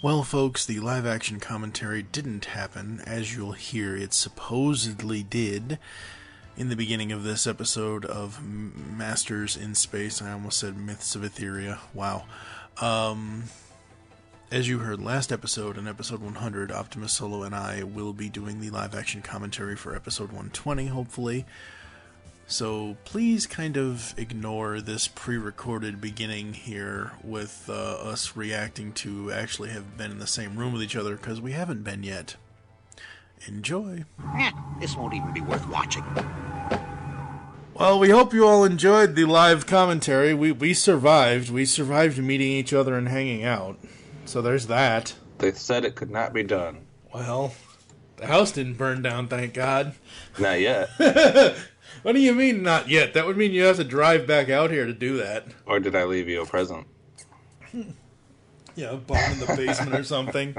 Well, folks, the live-action commentary didn't happen, as you'll hear it supposedly did in the beginning of this episode of Masters in Space. I almost said Myths of Etheria. Wow. As you heard last episode, in episode 100, OptimusSolo and I will be doing the live-action commentary for episode 120, hopefully. So please kind of ignore this pre-recorded beginning here with us reacting to actually have been in the same room with each other, because we haven't been yet. Enjoy. This won't even be worth watching. Well, we hope you all enjoyed the live commentary. We survived. We survived meeting each other and hanging out. So there's that. They said it could not be done. Well, the house didn't burn down, thank God. Not yet. What do you mean, not yet? That would mean you have to drive back out here to do that. Or did I leave you a present? Yeah, a bomb in the basement or something.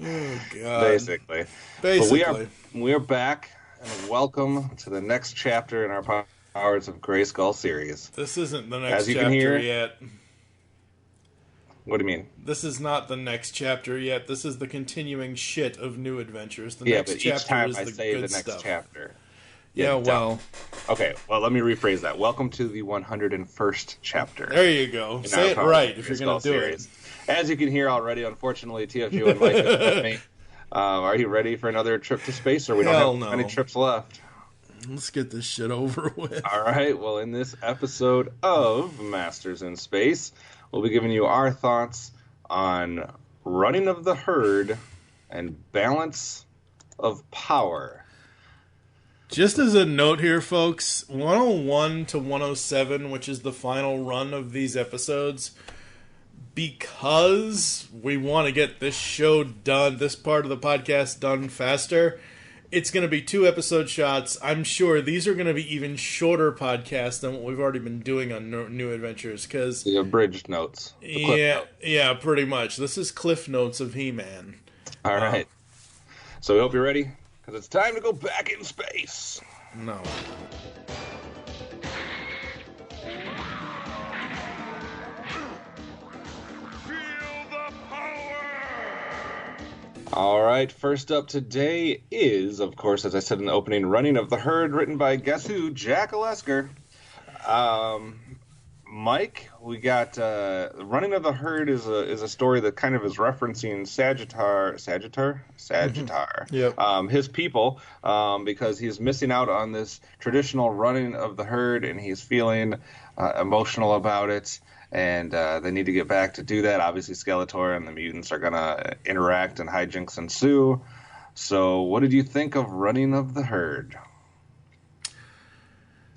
Oh, God. Basically. But we are back, and welcome to the next chapter in our Powers of GRAYSKULL series. This isn't the next chapter yet. What do you mean? This is not the next chapter yet. This is the continuing shit of New Adventures. The Yeah, next but chapter each time is I the say good the next stuff. chapter. Yeah, well. Okay, well, let me rephrase that. Welcome to the 101st chapter. There you go. Say it right if you're going to do it. As you can hear already, unfortunately, TFG1Mike is with me. Are you ready for another trip to space, or we don't have any trips left? Let's get this shit over with. All right, well, in this episode of Masters in Space, we'll be giving you our thoughts on running of the herd and balance of power. Just as a note here, folks, 101 to 107, which is the final run of these episodes, because we want to get this show done, this part of the podcast done faster, it's going to be 2 episode shots. I'm sure these are going to be even shorter podcasts than what we've already been doing on New Adventures, because the abridged notes. Yeah, pretty much. This is Cliff Notes of He-Man. All right. So we hope you're ready, because it's time to go back in space. No. All right, first up today is, of course, as I said in the opening, Running of the Herd, written by guess who? Jack Olesker. Mike, we got Running of the Herd is a story that kind of is referencing Sagittar, Yep. His people, because he's missing out on this traditional running of the herd, and he's feeling emotional about it. And they need to get back to do that. Obviously, Skeletor and the mutants are going to interact and hijinks ensue. So what did you think of Running of the Herd?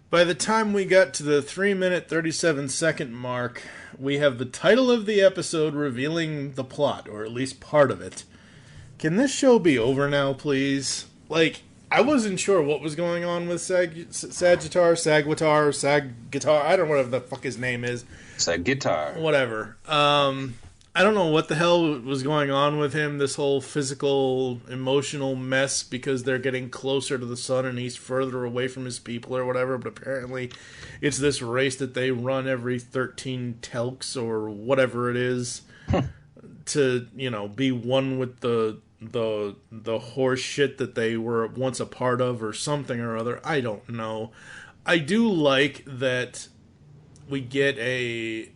By the time we got to the 3-minute, 37-second mark, we have the title of the episode revealing the plot, or at least part of it. Can this show be over now, please? Like, I wasn't sure what was going on with Sagittar, I don't know whatever the fuck his name is. Sagittar. Whatever. I don't know what the hell was going on with him, this whole physical, emotional mess, because they're getting closer to the sun and he's further away from his people or whatever, but apparently it's this race that they run every 13 telks or whatever it is to, be one with the horse shit that they were once a part of or something or other. I don't know. I do like that we get a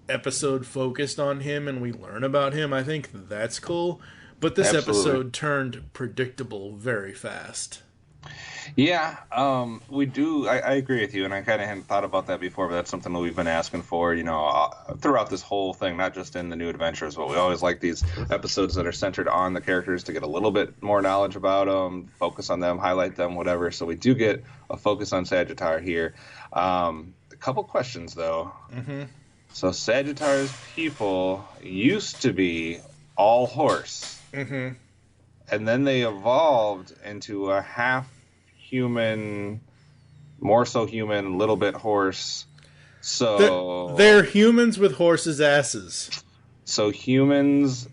episode focused on him and we learn about him. I think that's cool. But this episode turned predictable very fast. Yeah, we do. I agree with you, and I kind of hadn't thought about that before, but that's something that we've been asking for, throughout this whole thing, not just in the New Adventures, but we always like these episodes that are centered on the characters to get a little bit more knowledge about them, focus on them, highlight them, whatever. So we do get a focus on Sagittar here. A couple questions, though. Mm-hmm. So Sagittar's people used to be all horse. Mm-hmm. And then they evolved into a half-human, more so human, little bit horse. So they're humans with horses' asses. So humans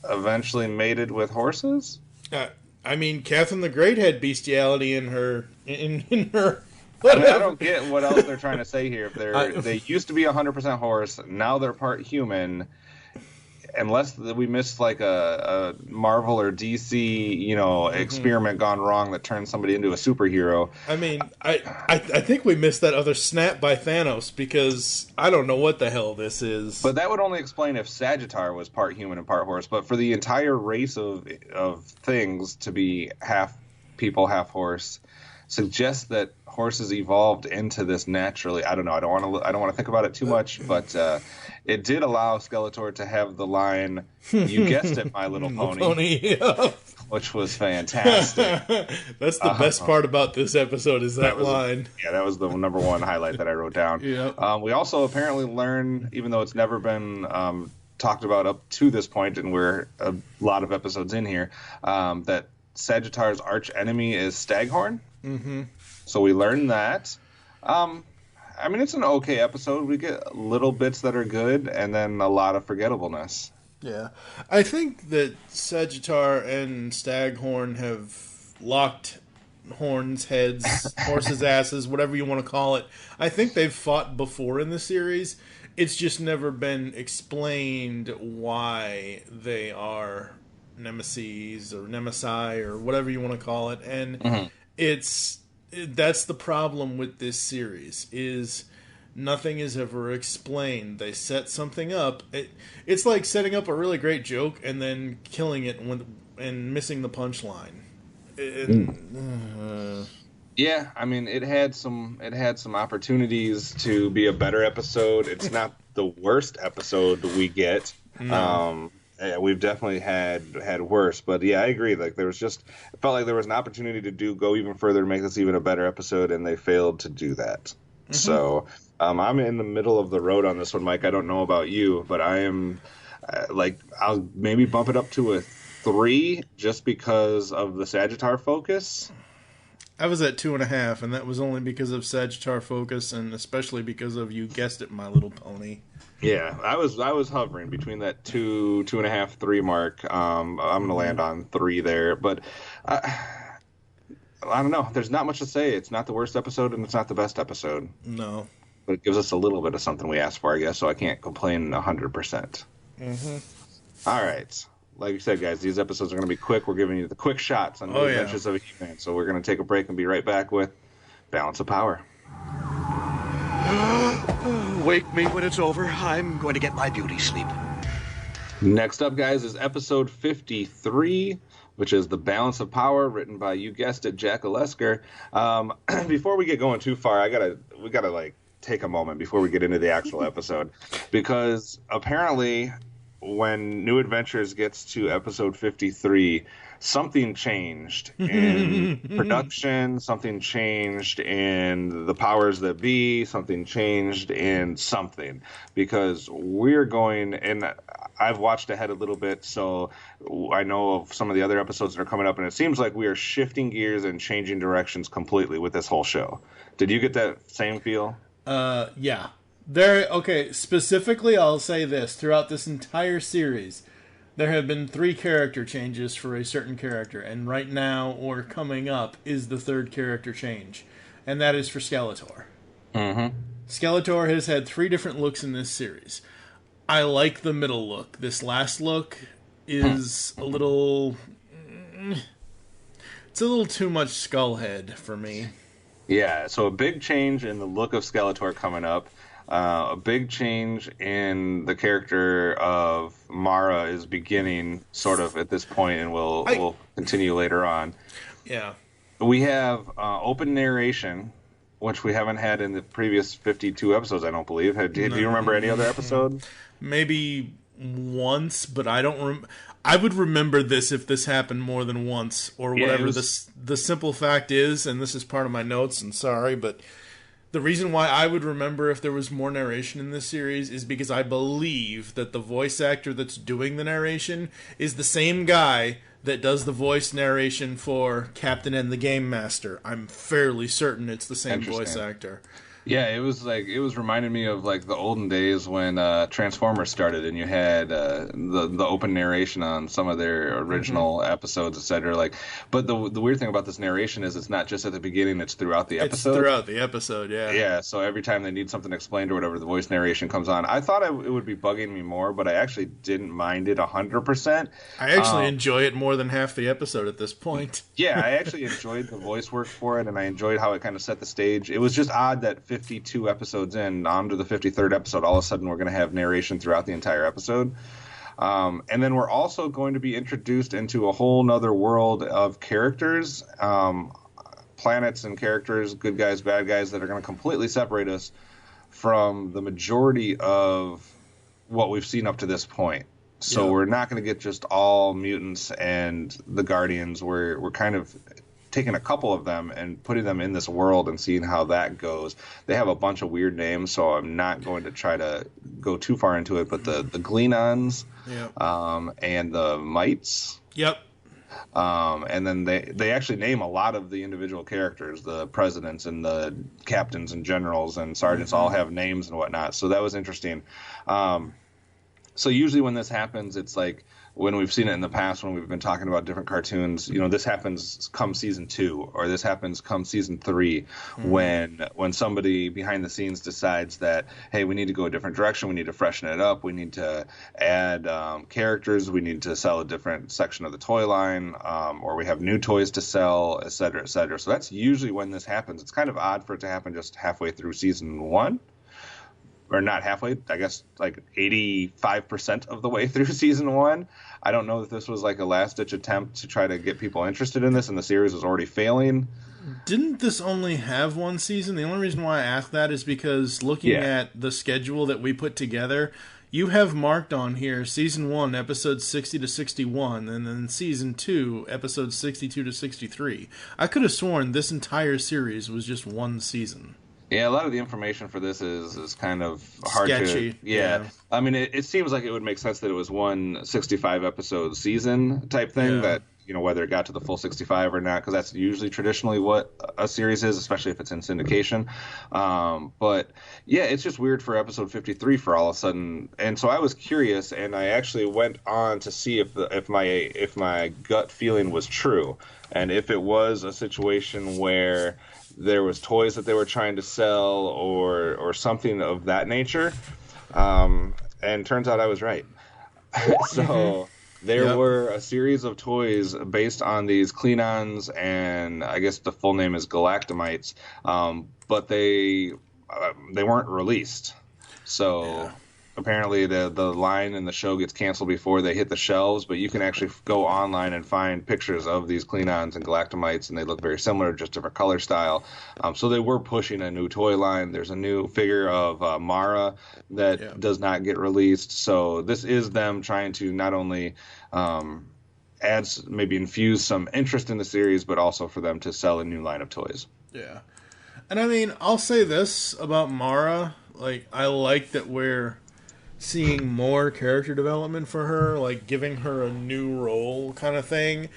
eventually mated with horses? I mean, Catherine the Great had bestiality in her. I don't get what else they're trying to say here. If they used to be 100% horse, now they're part human. unless we missed like a Marvel or DC, experiment gone wrong that turned somebody into a superhero. I mean, I think we missed that other snap by Thanos because I don't know what the hell this is. But that would only explain if Sagittar was part human and part horse. But for the entire race of things to be half people, half horse, suggests that horses evolved into this naturally. I don't know. I don't want to think about it too much, but it did allow Skeletor to have the line, "You guessed it, My Little Pony," Yeah. which was fantastic. That's the best part about this episode is that line. That was the number one highlight that I wrote down. Yeah. We also apparently learn, even though it's never been talked about up to this point, and we're a lot of episodes in here, that Sagittarius' arch enemy is Staghorn. Mm-hmm. So we learned that. It's an okay episode. We get little bits that are good, and then a lot of forgettableness. Yeah. I think that Sagittar and Staghorn have locked horns, heads, horses' asses, whatever you want to call it. I think they've fought before in the series. It's just never been explained why they are nemesis or nemesi or whatever you want to call it. And that's the problem with this series is nothing is ever explained. They set something up. It's like setting up a really great joke and then killing it and missing the punchline. Yeah, it had some opportunities to be a better episode. It's not the worst episode we get. No. We've definitely had worse, but yeah, I agree. Like it felt like there was an opportunity to go even further to make this even a better episode, and they failed to do that. Mm-hmm. So I'm in the middle of the road on this one, Mike. I don't know about you, but I am I'll maybe bump it up to a 3 just because of the Sagittar focus. I was at 2.5, and that was only because of Sagittar focus, and especially because of You Guessed It, My Little Pony. Yeah, I was hovering between that 2.5, 3 mark. I'm going to land on 3 there, but I don't know. There's not much to say. It's not the worst episode, and it's not the best episode. No. But it gives us a little bit of something we asked for, I guess, so I can't complain 100%. Mm-hmm. All right. Like you said, guys, these episodes are going to be quick. We're giving you the quick shots on the adventures of a He-Man. So we're going to take a break and be right back with Balance of Power. Wake me when it's over. I'm going to get my beauty sleep. Next up, guys, is episode 53, which is The Balance of Power, written by, you guessed it, Jack Olesker. Before we get going too far, we gotta take a moment before we get into the actual episode, because apparently when New Adventures gets to episode 53, something changed in production, something changed in the powers that be, something changed in something, because we're going, and I've watched ahead a little bit, so I know of some of the other episodes that are coming up, and it seems like we are shifting gears and changing directions completely with this whole show. Did you get that same feel? Yeah. Specifically, I'll say this. Throughout this entire series, there have been 3 character changes for a certain character, and right now, or coming up, is the 3rd character change, and that is for Skeletor. Mm-hmm. Skeletor has had 3 different looks in this series. I like the middle look. This last look is a little... It's a little too much Skullhead for me. Yeah, so a big change in the look of Skeletor coming up. A big change in the character of Mara is beginning sort of at this point, and we'll continue later on. Yeah. We have open narration, which we haven't had in the previous 52 episodes, I don't believe. Do you remember any other episode? Maybe once, but I don't I would remember this if this happened more than once, or whatever. The simple fact is, and this is part of my notes, and sorry, but the reason why I would remember if there was more narration in this series is because I believe that the voice actor that's doing the narration is the same guy that does the voice narration for Captain and the Game Master. I'm fairly certain it's the same voice actor. Yeah, it was reminding me of like the olden days when Transformers started, and you had the open narration on some of their original episodes, etc. Like, but the weird thing about this narration is it's not just at the beginning; it's throughout the episode. It's throughout the episode, yeah. Yeah, so every time they need something explained or whatever, the voice narration comes on. I thought it would be bugging me more, but I actually didn't mind it 100%. I actually enjoy it more than half the episode at this point. Yeah, I actually enjoyed the voice work for it, and I enjoyed how it kind of set the stage. It was just odd that 52 episodes in, on to the 53rd episode, all of a sudden we're going to have narration throughout the entire episode. And then we're also going to be introduced into a whole nother world of characters, planets and characters, good guys, bad guys, that are going to completely separate us from the majority of what we've seen up to this point. So we're not going to get just all mutants and the Guardians. We're kind of taking a couple of them and putting them in this world and seeing how that goes. They have a bunch of weird names, so I'm not going to try to go too far into it. But the Glenons, and the Mites, and then they actually name a lot of the individual characters. The presidents and the captains and generals and sergeants all have names and whatnot. So that was interesting. So usually when this happens, it's like when we've seen it in the past when we've been talking about different cartoons, you know, this happens come season 2 or this happens come season 3 when somebody behind the scenes decides that, hey, we need to go a different direction. We need to freshen it up. We need to add characters. We need to sell a different section of the toy line, or we have new toys to sell, et cetera, et cetera. So that's usually when this happens. It's kind of odd for it to happen just halfway through season 1. Or not halfway, I guess like 85% of the way through season 1. I don't know if this was like a last-ditch attempt to try to get people interested in this, and the series was already failing. Didn't this only have one season? The only reason why I ask that is because looking at the schedule that we put together, you have marked on here season 1, episodes 60 to 61, and then season 2, episodes 62 to 63. I could have sworn this entire series was just one season. Yeah, a lot of the information for this is kind of hard sketchy. Yeah. I mean, it seems like it would make sense that it was one 65-episode season type thing, that, you know, whether it got to the full 65 or not, because that's usually traditionally what a series is, especially if it's in syndication. But, yeah, it's just weird for episode 53 for all of a sudden. And so I was curious, and I actually went on to see if my gut feeling was true, and if it was a situation where there was toys that they were trying to sell or something of that nature. And turns out I was right. So there were a series of toys based on these Klingons, and I guess the full name is Galactamites, but they weren't released. So apparently the line in the show gets canceled before they hit the shelves, but you can actually go online and find pictures of these Klingons and Galactamites, and they look very similar, just different color style. So they were pushing a new toy line. There's a new figure of Mara that does not get released. So this is them trying to not only maybe infuse some interest in the series, but also for them to sell a new line of toys. Yeah. And I mean, I'll say this about Mara. Like, I like that we're seeing more character development for her, like giving her a new role kind of thing,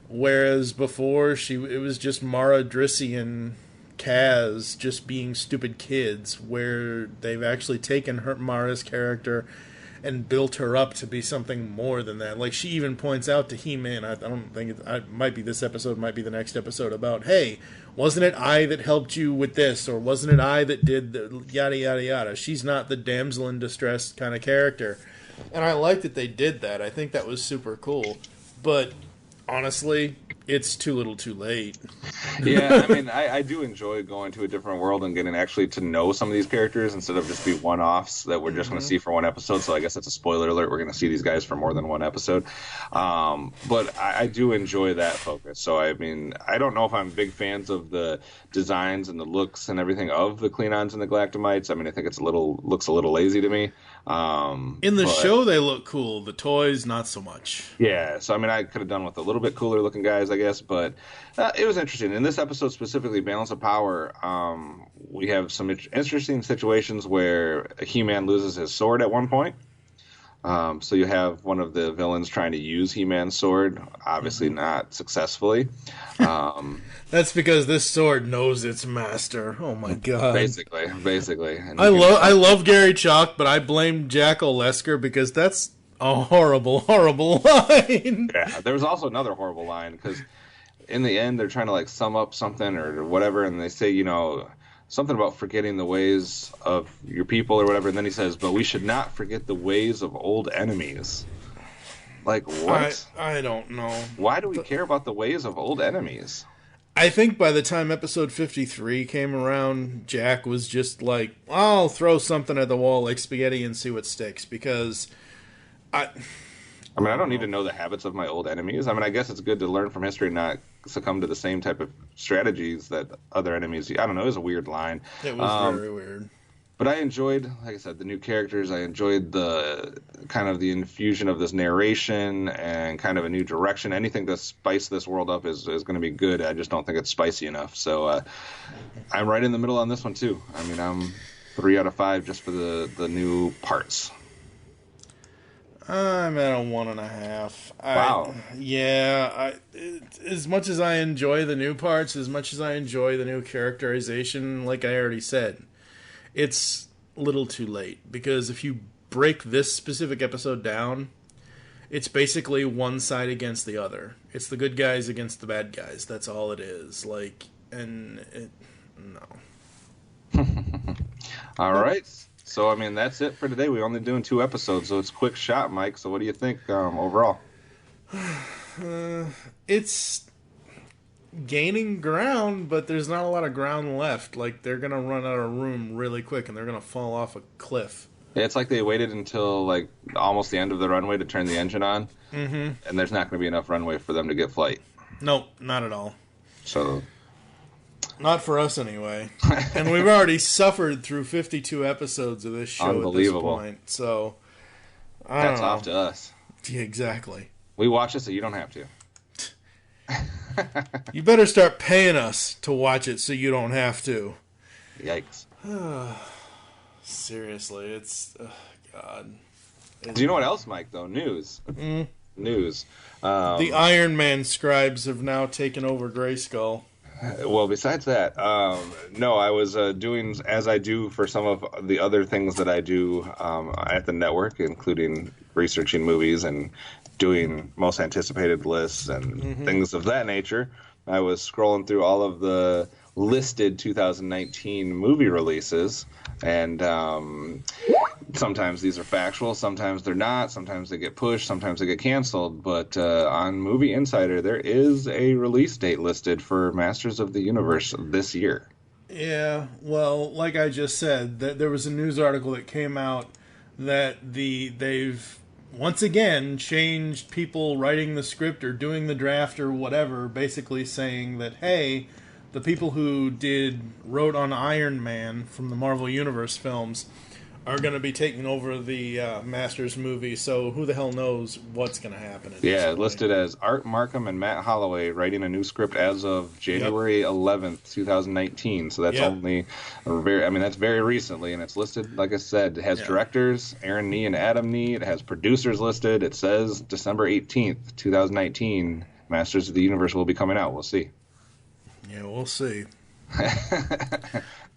whereas before it was just Mara, Drissy, and Kaz just being stupid kids, where they've actually taken Mara's character and built her up to be something more than that. Like, she even points out to He-Man, I don't think it might be this episode, might be the next episode, about, hey, wasn't it I that helped you with this, or wasn't it I that did the yada yada yada. She's not the damsel in distress kind of character. And I like that they did that. I think that was super cool. But honestly, it's too little too late. Yeah, I mean, I do enjoy going to a different world and getting actually to know some of these characters instead of just be one-offs that we're just going to see for one episode. So I guess that's a spoiler alert. We're going to see these guys for more than one episode. But I do enjoy that focus. So, I mean, I don't know if I'm big fans of the designs and the looks and everything of the Klingons and the Galactamites. I mean, I think looks a little lazy to me. In the show, they look cool. The toys, not so much. Yeah, so I mean, I could have done with a little bit cooler looking guys, I guess, but it was interesting. In this episode specifically, Balance of Power, we have some interesting situations where He-Man loses his sword at one point. So you have one of the villains trying to use He-Man's sword, obviously not successfully. That's because this sword knows its master. Oh my god! Basically. And I love Gary Chalk, but I blame Jack Olesker because that's a horrible line. Yeah, there was also another horrible line because in the end they're trying to like sum up something or whatever, and they say, you know, something about forgetting the ways of your people or whatever, and then he says, but we should not forget the ways of old enemies. Like, what? I don't know. Why do we care about the ways of old enemies? I think by the time episode 53 came around, Jack was just like, I'll throw something at the wall like spaghetti and see what sticks, because I mean, I don't need to know the habits of my old enemies. I mean, I guess it's good to learn from history and not succumb to the same type of strategies that other enemies. I don't know. It was a weird line. It was very weird. But I enjoyed, like I said, the new characters. I enjoyed the kind of the infusion of this narration and kind of a new direction. Anything to spice this world up is going to be good. I just don't think it's spicy enough. So I'm right in the middle on this one, too. I mean, I'm 3 out of 5 just for the new parts. I'm at a 1.5. Wow. As much as I enjoy the new parts, as much as I enjoy the new characterization, like I already said, it's a little too late. Because if you break this specific episode down, it's basically one side against the other. It's the good guys against the bad guys. That's all it is. No. All right. So, I mean, that's it for today. We're only doing 2 episodes, so it's a quick shot, Mike. So what do you think overall? It's gaining ground, but there's not a lot of ground left. Like, they're going to run out of room really quick, and they're going to fall off a cliff. Yeah, it's like they waited until, like, almost the end of the runway to turn the engine on, and there's not going to be enough runway for them to get flight. Nope, not at all. So... Not for us, anyway. And we've already suffered through 52 episodes of this show at this point. So, I don't know. That's off to us. Yeah, exactly. We watch it, so you don't have to. You better start paying us to watch it so you don't have to. Yikes. Seriously, it's... God. Do you know what else, Mike, though? News. News. The Iron Man scribes have now taken over GRAYSKULL. Well, besides that, no, I was doing, as I do for some of the other things that I do at the network, including researching movies and doing most anticipated lists and things of that nature. I was scrolling through all of the listed 2019 movie releases, and sometimes these are factual, sometimes they're not, sometimes they get pushed, sometimes they get canceled, but on Movie Insider there is a release date listed for Masters of the Universe this year. Yeah, well, like I just said, there was a news article that came out that they've once again changed people writing the script or doing the draft or whatever, basically saying that, hey, the people who wrote on Iron Man from the Marvel Universe films are going to be taking over the Masters movie, so who the hell knows what's going to happen. Yeah, listed as Art Markham and Matt Holloway writing a new script as of January 11th, 2019. So that's only that's very recently, and it's listed, like I said, it has directors, Aaron Nee and Adam Nee. It has producers listed. It says December 18th, 2019, Masters of the Universe will be coming out. We'll see. Yeah, we'll see.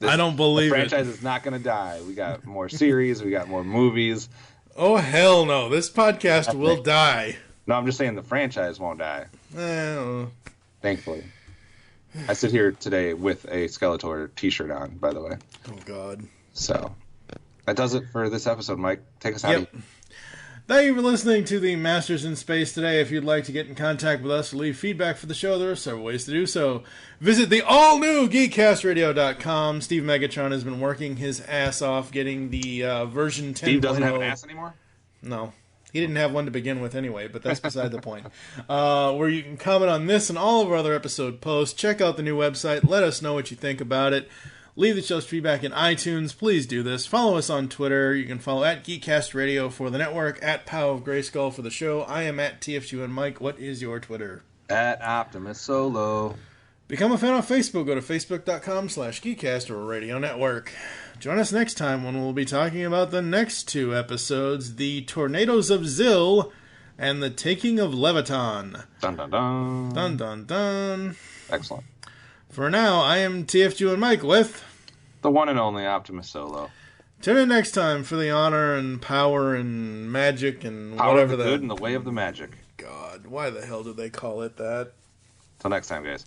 I don't believe the franchise is not going to die. We got more series. We got more movies. Oh, hell no. This podcast will die. No, I'm just saying the franchise won't die. Well, thankfully. I sit here today with a Skeletor t-shirt on, by the way. Oh, God. So, that does it for this episode, Mike. Take us out. Thank you for listening to the Masters in Space today. If you'd like to get in contact with us or leave feedback for the show, there are several ways to do so. Visit the all-new GeekCastRadio.com. Steve Megatron has been working his ass off getting the version 10. Steve doesn't have an ass anymore? No. He didn't have one to begin with anyway, but that's beside the point. Where you can comment on this and all of our other episode posts. Check out the new website. Let us know what you think about it. Leave the show's feedback in iTunes. Please do this. Follow us on Twitter. You can follow at Geekcast Radio for the network, at Pow of GRAYSKULL for the show. I am at TFG1Mike. What is your Twitter? At OptimusSolo. Become a fan on Facebook. Go to facebook.com/Geekcast or Radio Network. Join us next time when we'll be talking about the next 2 episodes, The Tornadoes of Zill and The Taking of Leviton. Dun, dun, dun. Dun, dun, dun. Excellent. For now, I am TFG1Mike with... The one and only Optimus Solo. Tune in next time for the honor and power and magic and Power whatever of the good and the way of the magic. God, why the hell do they call it that? Till next time, guys.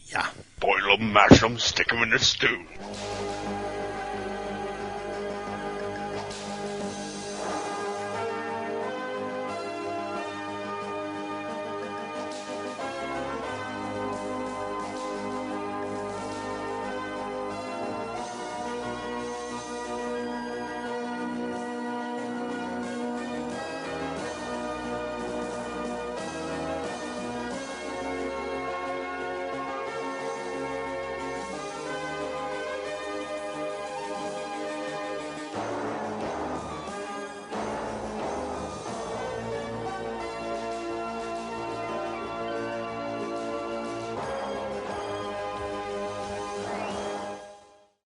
Yeah. Boil 'em, mash 'em, stick 'em in the stew.